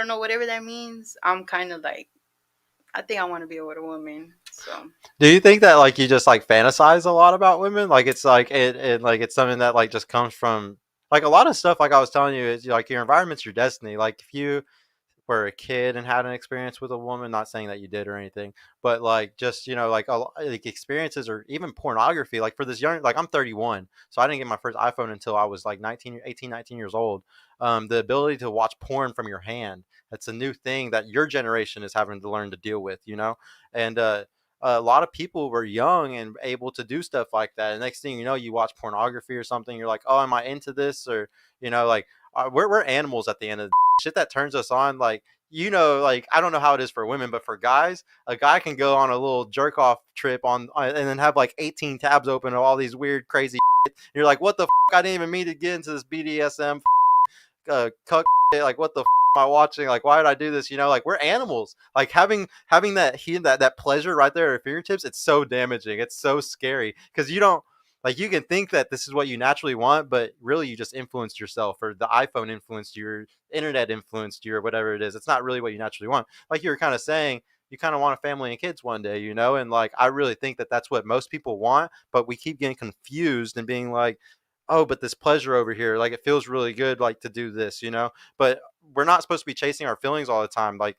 don't know, whatever that means. I'm kind of like, I think I want to be with a woman. So Do you think that like you just like fantasize a lot about women? Like it's like it like it's something that like just comes from like a lot of stuff. Like I was telling you, is like your environment's your destiny. Like if you were a kid and had an experience with a woman, not saying that you did or anything, but like just like like experiences or even pornography. Like for this young, like I'm 31, so I didn't get my first iPhone until I was like 19, 18, 19 years old. The ability to watch porn from your hand, that's a new thing that your generation is having to learn to deal with, and a lot of people were young and able to do stuff like that. And next thing you know, you watch pornography or something. You're like, oh, am I into this? Or like we're animals at the end of the shit that turns us on. Like like I don't know how it is for women, but for guys, a guy can go on a little jerk off trip and then have like 18 tabs open of all these weird, crazy. Shit. You're like, what the? I didn't even mean to get into this BDSM cuck shit. Like, what the am I watching? Like, why did I do this? Like we're animals. Like having that pleasure right there at your fingertips, it's so damaging. It's so scary because you don't like you can think that this is what you naturally want, but really you just influenced yourself, or the iPhone influenced you, or internet influenced you, or whatever it is. It's not really what you naturally want. Like you were kind of saying, you kind of want a family and kids one day, and like I really think that that's what most people want, but we keep getting confused and being like, oh, but this pleasure over here, like it feels really good, like to do this, but we're not supposed to be chasing our feelings all the time. Like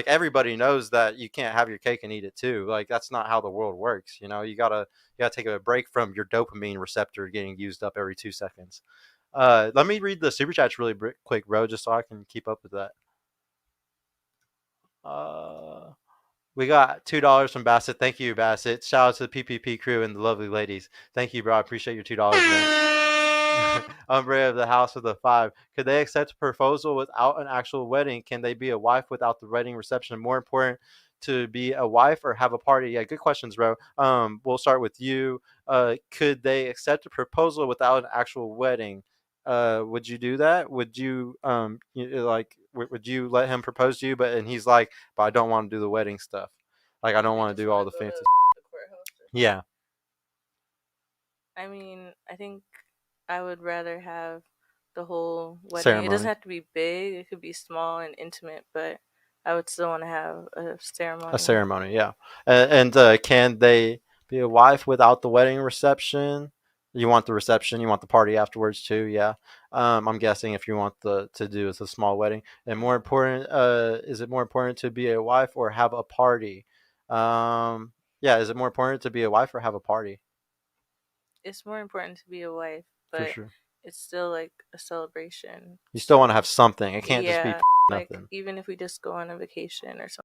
everybody knows that you can't have your cake and eat it too. Like that's not how the world works. You gotta take a break from your dopamine receptor getting used up every 2 seconds. Let me read the super chats really quick, bro, just so I can keep up with that. uh we got $2 from Bassett. Thank you, Bassett. Shout out to the PPP crew and the lovely ladies. Thank you, bro. I appreciate your $2, man. Umbre of the House with a 5. Could they accept a proposal without an actual wedding? Can they be a wife without the wedding reception? More important, to be a wife or have a party? Yeah, good questions, bro. We'll start with you. Could they accept a proposal without an actual wedding? Would you do that? Would you like would you let him propose to you, and he's like, but I don't want to do the wedding stuff. Like I don't want to do all the fancy. the courthouse. Yeah. I mean, I think I would rather have the whole wedding. It doesn't Ceremony. have to be big. It could be small and intimate, but I would still want to have a A ceremony. ceremony, yeah. And can they be a wife without the wedding reception? You want the reception, you want the party afterwards too, yeah. I'm guessing if you want to do it's a small wedding. And more important, is it more important to be a wife or have a party? Yeah, is it more important to be a wife or have a party? It's more important to be a wife, For but sure. it's still like a celebration. You still want to So have something. It can't just be yeah, like nothing. even if we just go on a vacation or something.